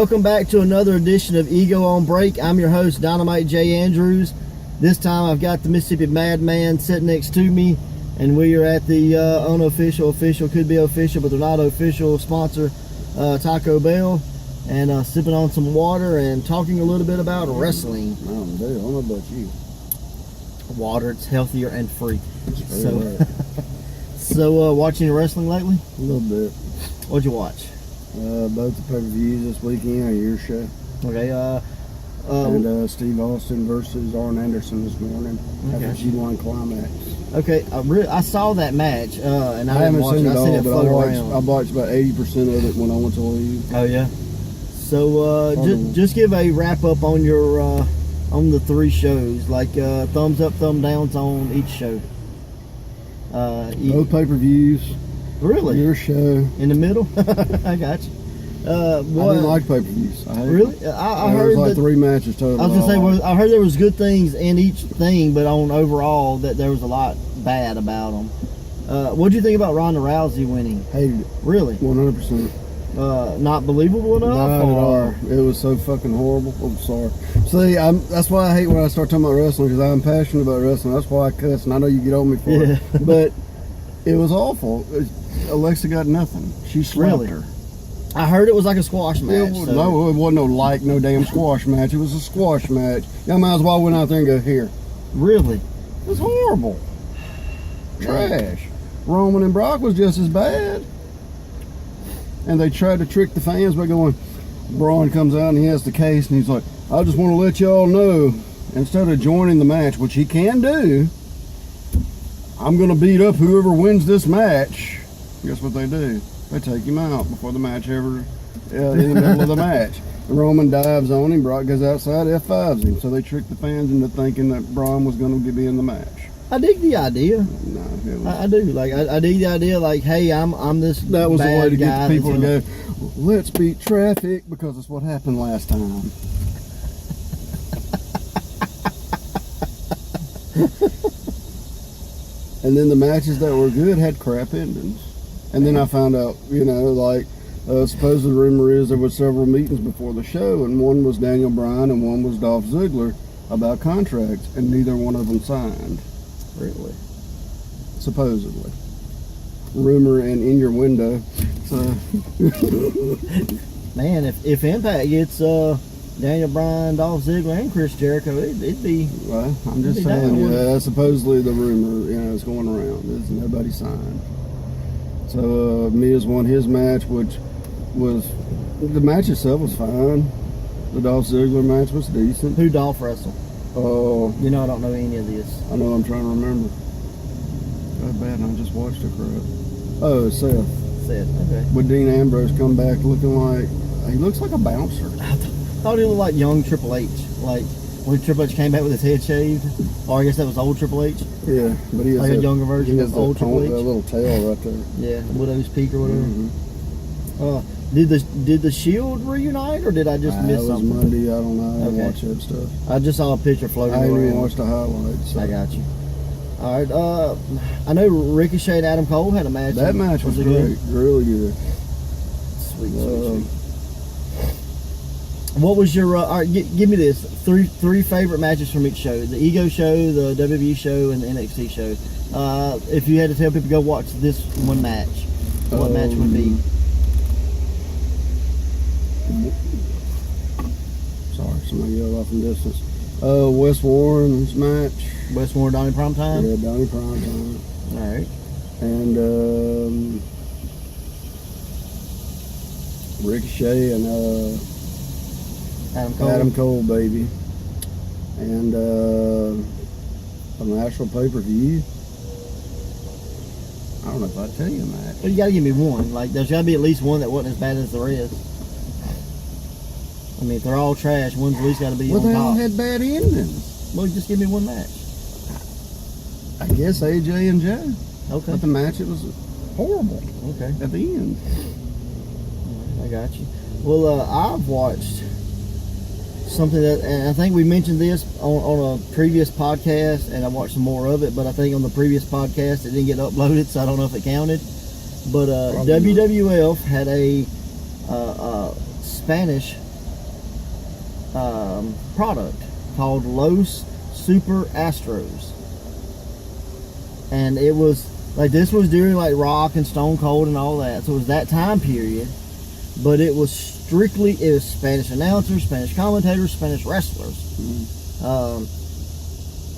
welcome back to another edition of Ego on Break. I'm your host, Dynamite J. Andrews. This time I've got the Mississippi Madman sitting next to me, and we are at the unofficial, official, could be official, but they're not official sponsor, Taco Bell, and sipping on some water and talking a little bit about wrestling. I don't know about you. Water, it's healthier and free. So, Right. so watching wrestling lately? A little bit. What'd you watch? Both the pay-per-views this weekend are your show. Okay, And Steve Austin versus Arn Anderson this morning after Okay. G1 Climax. okay, I saw that match, and I I haven't watch seen it. it I seen all, it but float I around. watched about 80% of it when I went to leave. Oh yeah. So just give a wrap up on your on the three shows, like thumbs up, thumb downs on each show. Both pay-per-views, Really? your show. In the middle? I got you. I didn't like pay-per-views. Really? I There heard was like that, 3 matches total. I was gonna say, I heard there was good things in each thing, but on overall that there was a lot bad about them. What do you think about Ronda Rousey winning? Hated it. Really? 100%. Not believable enough? Not at all. It was so fucking horrible. I'm sorry. See, that's why I hate when I start talking about wrestling, because I'm passionate about wrestling. That's why I cuss, and I know you get on me for Yeah. it. But it was awful. Alexa got nothing. She slapped Really? her. I heard it was like a squash match. No, it wasn't no damn squash match. It was a squash match. I might as well went out there and go, here. Really? It was horrible. Trash. Roman and Brock was just as bad. And they tried to trick the fans by going, Braun comes out and he has the case and he's like, I just want to let y'all know, instead of joining the match, which he can do, I'm going to beat up whoever wins this match. Guess what they do? They take him out before the match ever, in the middle of the match. Roman dives on him, Brock goes outside, F5s him. So they tricked the fans into thinking that Braun was going to be in the match. I dig the idea. No, it was, I do. Like I dig the idea. Like, hey, I'm this. that was the bad way to guy get the people to that's go, let's beat traffic, because it's what happened last time. And then the matches that were good had crap endings. And then I found out, supposed the rumor is there was several meetings before the show, and one was Daniel Bryan and one was Dolph Ziggler about contracts, and neither one of them signed. Really? Supposedly. Rumor and in your window. So Man, if Impact gets Daniel Bryan, Dolph Ziggler, and Chris Jericho, it'd be. well, I'm just It'd be saying, down. that's supposedly the rumor, is going around. There's nobody signed. So Miz won his match, which was, the match itself was fine. The Dolph Ziggler match was decent. Who Dolph wrestle? Oh, You know, I don't know any of this. I know, I'm trying to remember. God bad, and I just watched it, crap. Oh, Seth. Said okay. With Dean Ambrose come back looking like, he looks like a bouncer. I thought he looked like young Triple H. Like when Triple H came back with his head shaved, or I guess that was old Triple H. Yeah, but he has Like a younger version he has of old Triple that H. little tail right there. Yeah, Widow's Peak or whatever. Mm-hmm. Did the Shield reunite, or did I just miss It was something? Monday, I don't know. I didn't Okay. watch that stuff. I just saw a picture floating I didn't even around. watch the highlights. So. I got you. All right. I know Ricochet and Adam Cole had a match. That match was it great, really good. Sweet, sweet. What was your? All right, give me this three favorite matches from each show: the Ego show, the WWE show, and the NXT show. If you had to tell people to go watch this one match, what match would be? Sorry, somebody yelled off in distance. Wes Warren's match. West Warren, Donnie Primetime. Yeah, Donnie Primetime. All right. And Ricochet and Adam Cole. Adam Cole, baby. And an actual pay-per-view. I don't know if I'd tell you a match. Well, you got to give me one. Like, there's got to be at least one that wasn't as bad as the rest. I mean, if they're all trash, one's at least got to be Well, on they all top. had bad endings. Well, just give me one match. I guess AJ and Joe. Okay. But the match, it was horrible Okay. at the end. I got you. Well, I've watched something that, and I think we mentioned this on a previous podcast, and I watched some more of it, but I think on the previous podcast it didn't get uploaded, so I don't know if it counted. But WWF had a Spanish product called Los Super Astros. And it was like, this was during like Rock and Stone Cold and all that. So it was that time period. But it was strictly, it was Spanish announcers, Spanish commentators, Spanish wrestlers.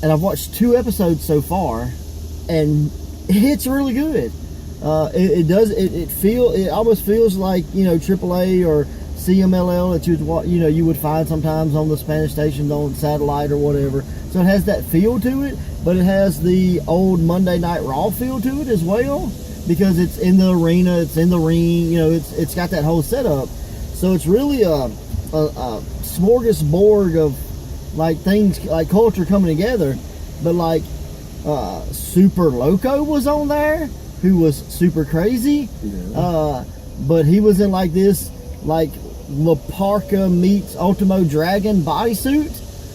And I've watched 2 episodes so far, and it's really good. It almost feels like, you know, AAA or CMLL that you would find sometimes on the Spanish stations on satellite or whatever. So it has that feel to it, but it has the old Monday Night Raw feel to it as well, because it's in the arena, it's in the ring, you know, it's got that whole setup. So it's really a smorgasbord of like things, like culture coming together. But like Super Loco was on there, who was super crazy. Yeah. But he was in like this like La Parka meets Ultimo Dragon bodysuit,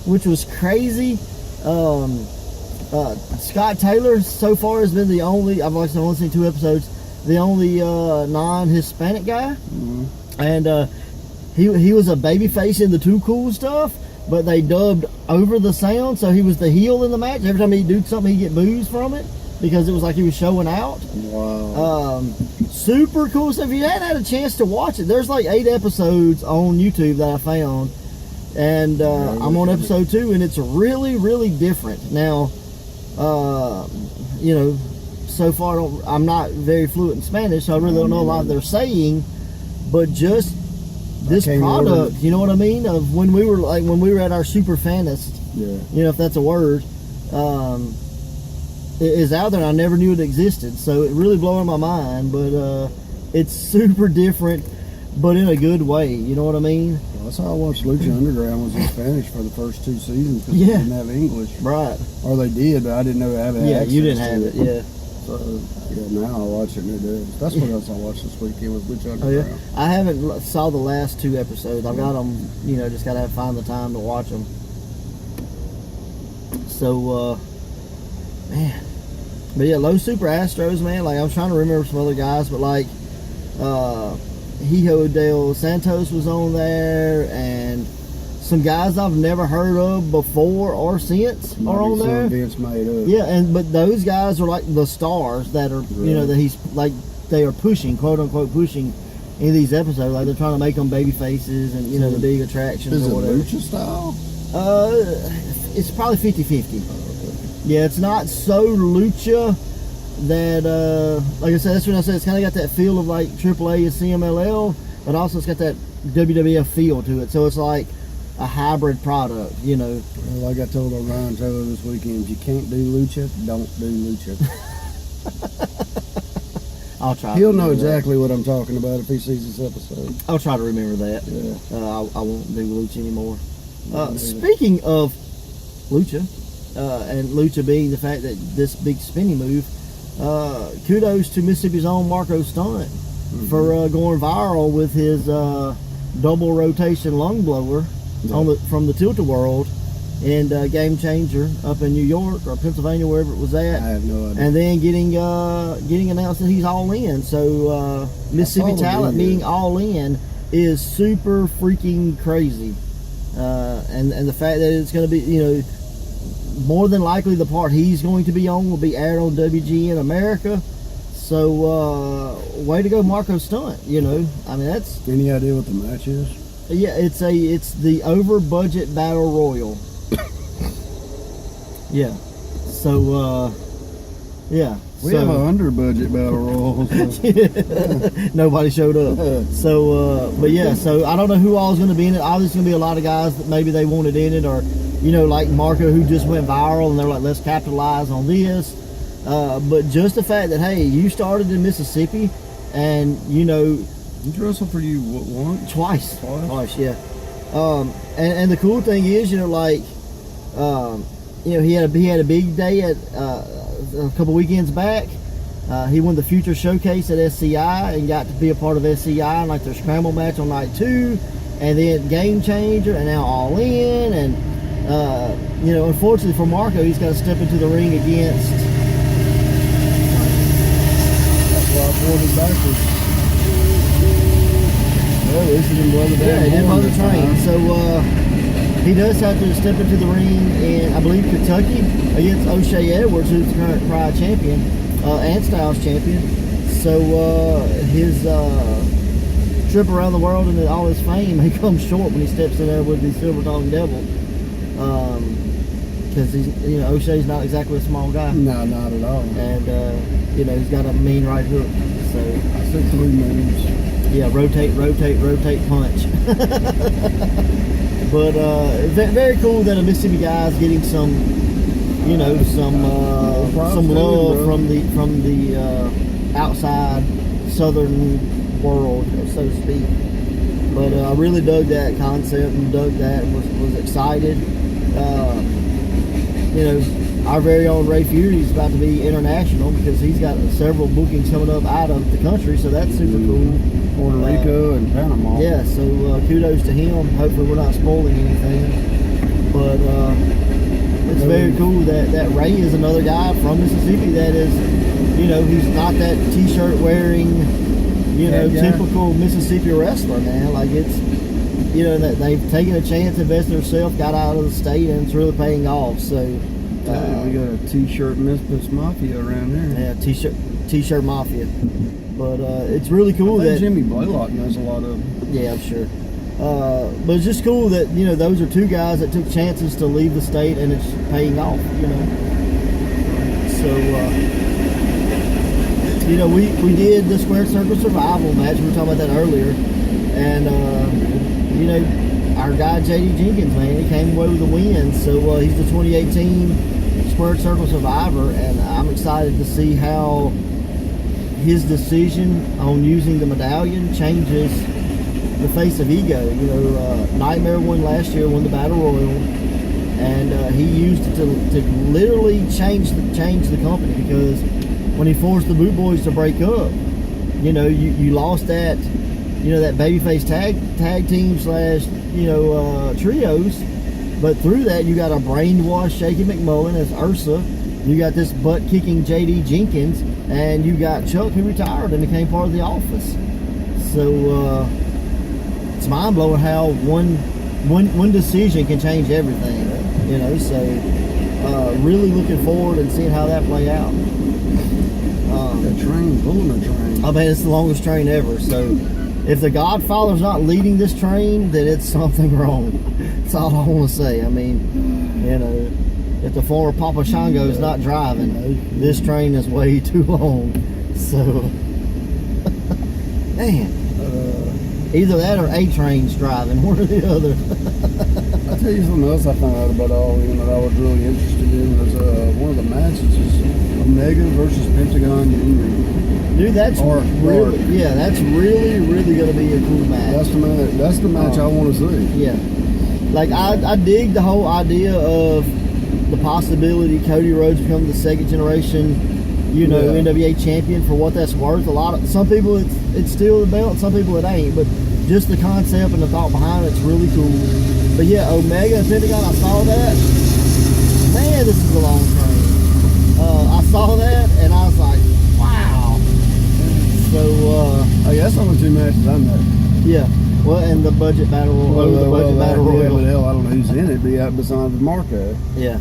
which was crazy. Scott Taylor so far has been the only, I've only seen 2 episodes, the only non-Hispanic guy. And he was a babyface in the Too Cool stuff, but they dubbed over the sound, so he was the heel in the match. Every time he'd do something, he'd get booze from it, because it was like he was showing out. Wow. Super cool. So if you hadn't had a chance to watch it, there's like 8 episodes on YouTube that I found, and I'm on episode 2, and it's really, really different. Now, you know, so far I'm not very fluent in Spanish, so I really don't know a lot they're saying, but just this product, you know what I mean, of when we were at our super fanist, you know, if that's a word, is out there, and I never knew it existed, so it really blowing my mind. But it's super different, but in a good way, you know what I mean. Well, that's how I watched Lucha Underground, was in Spanish for the first 2 seasons, because they didn't have English, right? Or they did, but I didn't know how to have access. You didn't have it. So now I watch it, and it is. That's what else I watched this weekend, was Lucha Underground. I haven't saw the last 2 episodes. I've got them, you know, just gotta find the time to watch them. So man, but yeah, Los Super Astros, man. Like, I was trying to remember some other guys, but like Hijo del Santos was on there, and some guys I've never heard of before or since are on there. Vince made up. Yeah, but those guys are like the stars that are, you know, that he's like, they are pushing, quote unquote, pushing in these episodes. Like, they're trying to make them baby faces and, you know, the big attractions. Is it or whatever. Lucha style? It's probably 50-50. Yeah, it's not so Lucha that, like I said, that's when I said it's kind of got that feel of like AAA and CMLL, but also it's got that WWF feel to it. So it's like a hybrid product, you know. Well, like I told Ryan Taylor this weekend, if you can't do Lucha, don't do Lucha. I'll try. He'll know exactly what I'm talking about if he sees this episode. I'll try to remember that. Yeah. I won't do Lucha anymore. Speaking of Lucha, and Lucha being the fact that this big spinny move, kudos to Mississippi's own Marko Stunt for going viral with his double rotation lung blower from the Tilt-A-Whirl and Game Changer up in New York or Pennsylvania, wherever it was at. I have no idea. And then getting announced that he's all in. So Mississippi talent being all in is super freaking crazy. And the fact that it's going to be, you know, more than likely the part he's going to be on will be aired on WGN America. So way to go, Marko Stunt. You know, I mean, that's. Any idea what the match is? Yeah, it's the over budget battle royal. Yeah. So yeah. We have an under budget battle royal. So. Nobody showed up. So but yeah, so I don't know who all is going to be in it. Obviously going to be a lot of guys that maybe they wanted in it, or, you know, like Marko, who just went viral and they're like, let's capitalize on this. But just the fact that, hey, you started in Mississippi, and, you know, Did you wrestle for you once? Twice, yeah. And the cool thing is, you know, like, you know, he had a big day at a couple weekends back. He won the Future Showcase at SCI and got to be a part of SCI and like their scramble match on night 2, and then Game Changer, and now All In. And you know, unfortunately for Marko, he's got to step into the ring against. That's why I pulled it backwards. Well, at least he didn't blow the damn he didn't blow the horn train. this time. So He does have to step into the ring in, I believe, Kentucky against O'Shea Edwards, who's the current Pride champion and Styles champion. So his trip around the world and all his fame may come short when he steps in there with the Silver Tongue Devil. Because O'Shea's not exactly a small guy. No, not at all. And he's got a mean right hook. So I said 3 moves. Yeah, rotate, punch. But very cool that a Mississippi guy is getting some love from the outside southern world, so to speak. But I really dug that concept and dug that and was excited. Our very own Ray Fury is about to be international because he's got several bookings coming up out of the country, so that's super cool. Puerto Rico and Panama. Yeah, so kudos to him. Hopefully we're not spoiling anything. But it's very cool that Ray is another guy from Mississippi that is, he's not that t-shirt wearing, typical Mississippi wrestler, man. Like it's, that they've taken a chance, invested in themselves, got out of the state, and it's really paying off. So we got a t-shirt Memphis Mafia around here. Yeah, t-shirt mafia. But it's really cool that Jimmy Blaylock knows a lot of. Yeah, I'm sure. But it's just cool that those are two guys that took chances to leave the state, and it's paying off. So we did the Square Circle Survival match. We were talking about that earlier, and our guy JD Jenkins, man, he came away with a win. So he's the 2018 Square Circle Survivor, and I'm excited to see how his decision on using the medallion changes the face of Ego. Nightmare won last year, won the Battle Royal, and he used it to literally change the company, because when he forced the Boot Boys to break up, you lost that that babyface tag team / trios, but through that you got a brainwashed Shaky McMullen as Ursa, you got this butt-kicking JD Jenkins, and you got Chuck, who retired and became part of the Office. So it's mind-blowing how one decision can change everything. So really looking forward and seeing how that play out. That train, pulling a train. I mean, it's the longest train ever. So if the Godfather's not leading this train, then it's something wrong. That's all I want to say. I mean, if the former Papa Shango's not driving, this train is way too long. So, man, either that or A train's driving, one or the other. I'll tell you something else I found out about all that I was really interested in was one of the matches is Omega versus Pentagon Union. Dude, that's that's really going to be a cool match. That's the match I want to see. Yeah, like I dig the whole idea of the possibility Cody Rhodes becoming the second generation, NWA champion. For what that's worth, some people it's still the belt, some people it ain't. But just the concept and the thought behind it's really cool. But yeah, Omega and Pentagon, I saw that. Man, this is a long train. I saw that and I was like, wow. So that's only 2 matches I know. Yeah. Well, and the budget battle, battle royal. But hell, I don't know who's in it. Besides Marko. Yeah.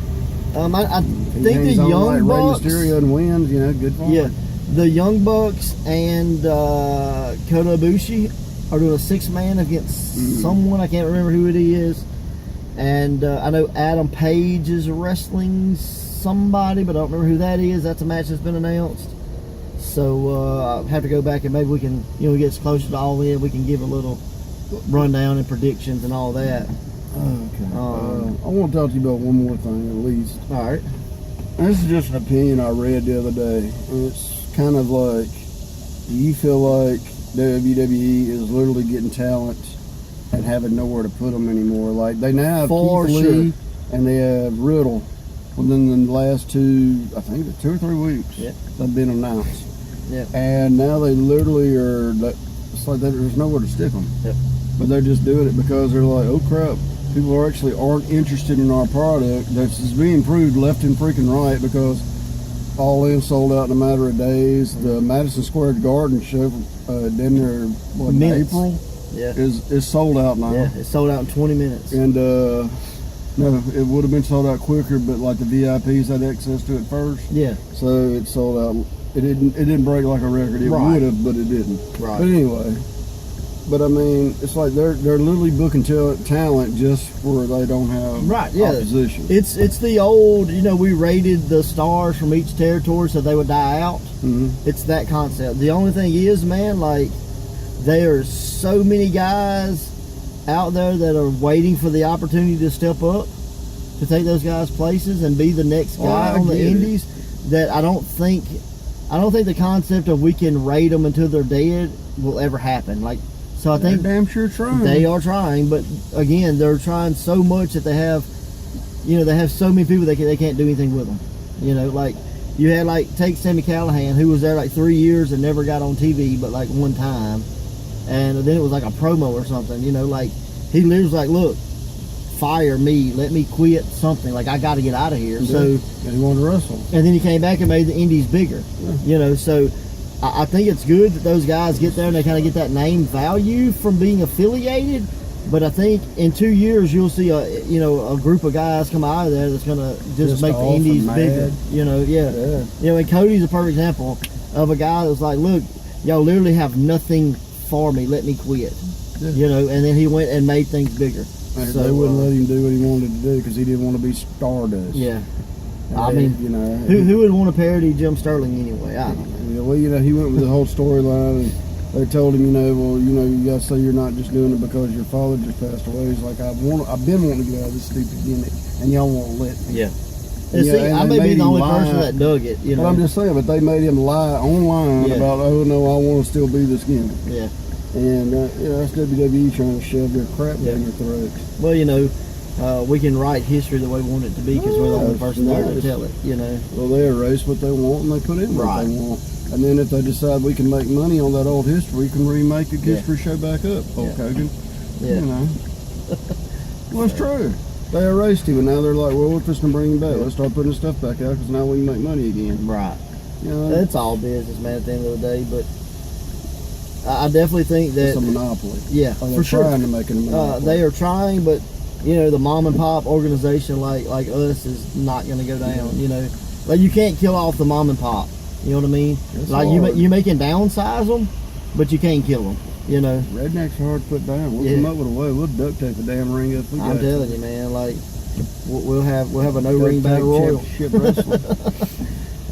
I think the Young Bucks. Rey Mysterio and wins, good for him. Yeah. The Young Bucks and Kota Ibushi are doing a 6-man against someone. I can't remember who it is. And I know Adam Page is wrestling somebody, but I don't remember who that is. That's a match that's been announced. So I'll have to go back and maybe we can, get us closer to All In. We can give a little rundown and predictions and all that. Okay. I want to talk to you about one more thing at least. All right. This is just an opinion I read the other day. And it's kind of like, do you feel like WWE is literally getting talent and having nowhere to put them anymore? Like, they now have Keith Lee and they have Riddle within the last 2 or 3 weeks. Yep. They've been announced. Yep. And now they literally are, it's like there's nowhere to stick them. Yep. But they're just doing it because they're like, oh crap, people aren't interested in our product. That's being proved left and freaking right, because All In sold out in a matter of days. The Madison Square Garden show, in April. Yeah. is sold out now. Yeah, it's sold out in 20 minutes. And no, it would have been sold out quicker, but like the VIPs had access to it first. Yeah. So it sold out. It didn't break like a record. It would have, but it didn't. Right. But anyway, but I mean, it's like they're literally booking talent just where they don't have opposition. It's the old, we rated the stars from each territory so they would die out. Mm-hmm. It's that concept. The only thing is, man, like there are so many guys out there that are waiting for the opportunity to step up to take those guys' places and be the next guy on the indies that I don't think the concept of we can rate them until they're dead will ever happen. Like, so I think they're damn sure trying. They are trying, but again, they're trying so much that they have so many people they can't do anything with them. Like you had take Sammy Callahan, who was there 3 years and never got on TV but one time, and then it was like a promo or something. He literally was like, look, fire me, let me quit something. Like, I got to get out of here. So, and he wanted to wrestle. And then he came back and made the indies bigger. Yeah. So I think it's good that those guys get there and they kind of get that name value from being affiliated. But I think in 2 years you'll see a group of guys come out of there that's gonna just make the indies bigger. And Cody's a perfect example of a guy that was like, look, y'all literally have nothing for me, let me quit. Yeah. And then he went and made things bigger. So they wouldn't let him do what he wanted to do because he didn't want to be Stardust. Yeah. I mean, who would want to parody Jim Sterling anyway? I don't know. Yeah, well, he went with the whole storyline, and they told him, you got to say you're not just doing it because your father just passed away. He's like, I've been wanting to get out of this stupid gimmick, and y'all won't let me. Yeah. And see, I may be the only person that dug it. But I'm just saying, but they made him lie online about, oh no, I want to still be this gimmick. Yeah. And that's WWE trying to shove their crap down your throats. Well, we can write history the way we want it to be because we're the only person there to tell it. Well, they erase what they want and they put in what they want. And then if they decide we can make money on that old history, we can remake a history show back up. Hulk Hogan. Yeah. Well, it's true. They erased him, and now they're like, well, we're just going to bring him back. Let's start putting his stuff back out because now we can make money again. Right. It's all business, man, at the end of the day. But I definitely think that it's a monopoly. Yeah, for sure. Trying to make it a monopoly. They are trying, but the mom and pop organization like us is not going to go down. Like you can't kill off the mom and pop. You know what I mean? It's like hard. you can downsize them, but you can't kill them. Redneck's hard to put down. We'll come up with a way. We'll duct tape a damn ring up. I'm telling you, man. Like we'll have a no ring battle royal. Shit wrestling.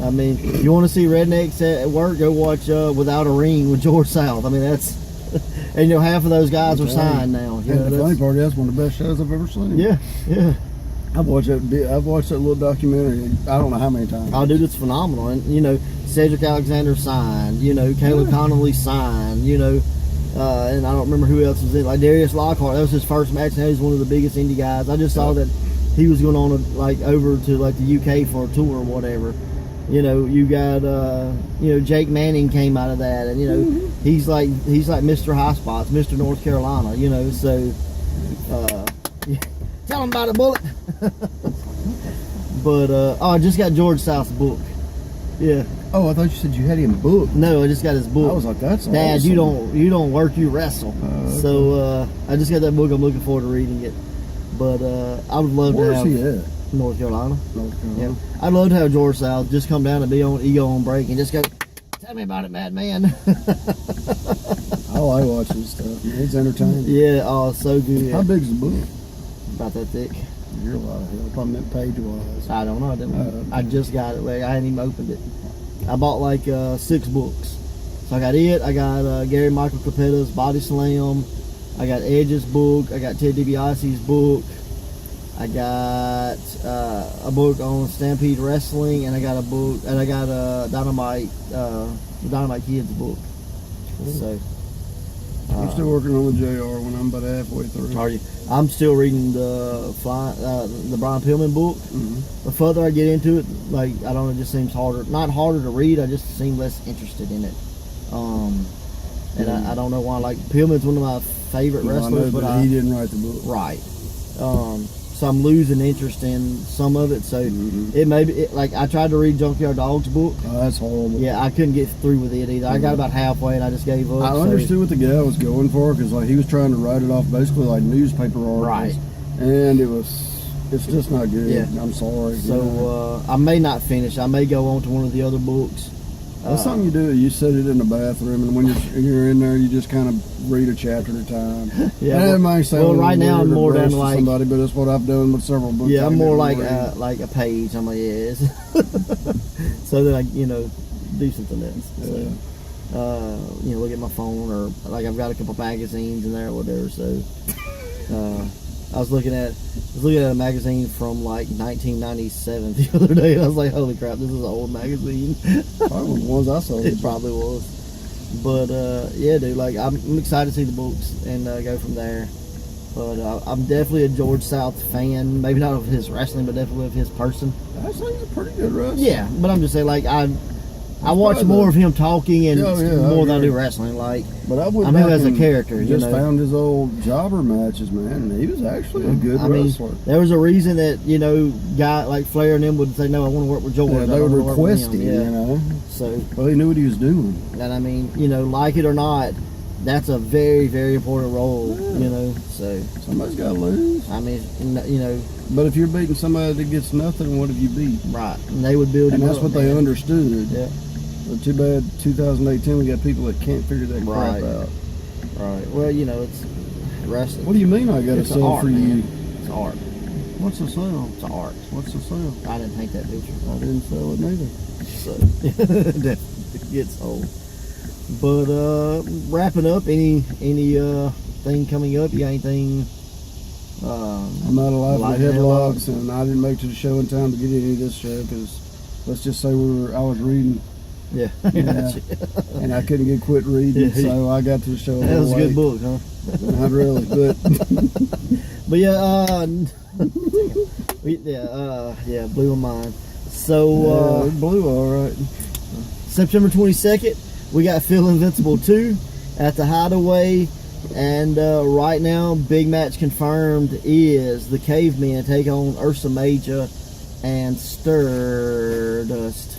I mean, you want to see rednecks at work? Go watch Without a Ring with George South. I mean, that's and half of those guys are signed now. And the funny part, that's one of the best shows I've ever seen. Yeah. I've watched that little documentary. I don't know how many times. Oh, dude, it's phenomenal. And Cedric Alexander signed. Caleb Connolly signed. And I don't remember who else was in. Like Darius Lockhart, that was his first match. Now he's one of the biggest indie guys. I just saw that he was going on over to the UK for a tour or whatever. You got Jake Manning came out of that, and he's like Mr. High Spots, Mr. North Carolina. So tell him about it, Bullet. But I just got George South's book. Yeah. Oh, I thought you said you had him booked. No, I just got his book. I was like, that's Dad, awesome. you don't work, you wrestle. Okay. So I just got that book. I'm looking forward to reading it. But I would love to have. Where's he at? North Carolina. Yeah. I'd love to have George South just come down and be on Ego on Break and just go, tell me about it, Madman. I like watching stuff. It's entertaining. Yeah, so good. How big is the book? About that thick. You're a lot of hell. Probably meant page-wise. I don't know. I just got it. I hadn't even opened it. I bought 6 books. So I got it. I got Gary Michael Capetta's Body Slam. I got Edge's book. I got Ted DiBiase's book. I got a book on Stampede Wrestling, and I got a book, and I got Dynamite, the Dynamite Kids book. So I'm still working on the JR when I'm about halfway through. Are you? I'm still reading the Brian Pillman book. Mm-hmm. The further I get into it, I don't know, it just seems harder. Not harder to read. I just seem less interested in it. And I don't know why. Pillman's one of my favorite wrestlers, but he didn't write the book. Right. so I'm losing interest in some of it. So it may be like I tried to read Junkyard Dog's book. Oh, that's horrible. Yeah, I couldn't get through with it either. I got about halfway and I just gave up. I understood what the guy was going for, because like he was trying to write it off basically like newspaper articles, Right. And it's just not good. Yeah. I'm sorry. So I may not finish. I may go on to one of the other books. That's something you do. You sit it in the bathroom, and when you're in there, you just kind of read a chapter at a time. Yeah. And it might sound Right now I'm more down to like somebody, but that's what I've done with several books. yeah, I'm more like read. like a page. I'm like yes, so that I do something else. So, look at my phone, or like I've got a couple magazines in there or whatever. So I was looking at a magazine from like 1997 the other day, and I was like, holy crap, this is an old magazine. Probably one of the ones I saw. It probably was. But yeah, dude, like I'm excited to see the books and go from there. But I'm definitely a George South fan. Maybe not of his wrestling, but definitely of his person. Actually, he's a pretty good wrestler. Yeah, but I'm just saying, like I watch more of him talking and more than I do wrestling. Like, but I mean, as a character, just found his old jobber matches, man, and he was actually a good wrestler. There was a reason that guy like Flair and them would say, "No, I want to work with George." Yeah, they would request him, So, well, he knew what he was doing. And I mean, like it or not, that's a very, very important role. So Somebody's got to lose. I mean, But if you're beating somebody that gets nothing, what have you beat? right? And they would build him And that's up, what man. they understood. Yeah. But too bad 2018 we got people that can't figure that crap out. Right. Well, it's wrestling. What do you mean I got to It's sell art, for man. you? It's art. What's the sell? It's art. What's the sell? I didn't paint that picture. I didn't sell it neither. So it gets old. But wrapping up, any thing coming up? You got anything? I'm not alive Live with headlocks? headlocks, and I didn't make it to the show in time to get any of this show because let's just say I was reading. Yeah. Yeah. And I couldn't get quit reading, so I got to the show. That was a good book, huh? Not really, but but yeah, blew my mind. So it blew all right. September 22nd, we got Feel Invincible 2 at the Hideaway, and right now, big match confirmed is the Cavemen take on Ursa Major and Sterdust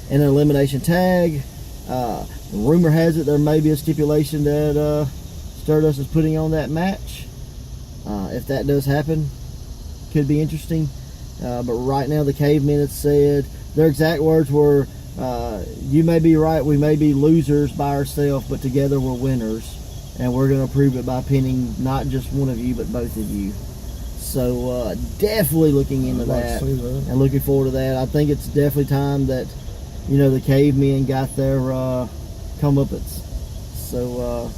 in an elimination tag. Rumor has it there may be a stipulation that Sterdust is putting on that match. If that does happen, could be interesting. But right now, the Cavemen have said their exact words were, "You may be right, we may be losers by ourselves, but together we're winners, and we're going to prove it by pinning not just one of you, but both of you." So definitely looking into that and looking forward to that. I think it's definitely time that the Cavemen got their comeuppance. So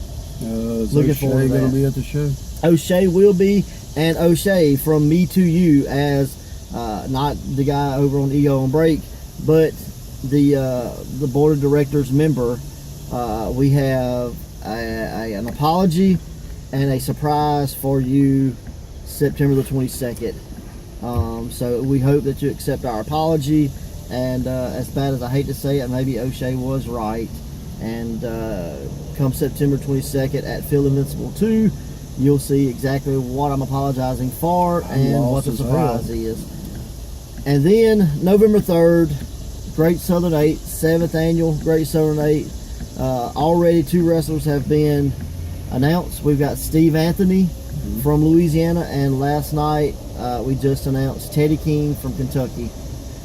looking forward to that. Going to be at the show. O'Shea will be, and O'Shea from Me to You as not the guy over on Ego on Break, but the board of directors member. We have an apology and a surprise for you September the 22nd. So we hope that you accept our apology, and as bad as I hate to say it, maybe O'Shea was right, and come September 22nd at Feel Invincible 2, you'll see exactly what I'm apologizing for and what the surprise is. And then November 3rd, Great Southern 8, 7th annual Great Southern 8. Already 2 wrestlers have been announced. We've got Steve Anthony from Louisiana, and last night we just announced Teddy King from Kentucky.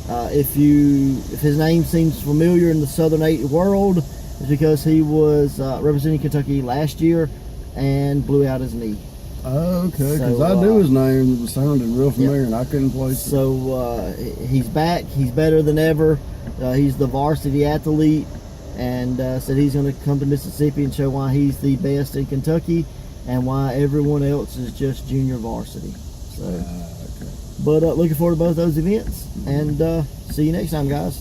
If his name seems familiar in the Southern 8 world, it's because he was representing Kentucky last year and blew out his knee. Oh, okay, because I knew his name. It sounded real familiar, and I couldn't place it. So he's back. He's better than ever. He's the varsity athlete, and said he's going to come to Mississippi and show why he's the best in Kentucky and why everyone else is just junior varsity. So, okay. But looking forward to both those events, and see you next time, guys.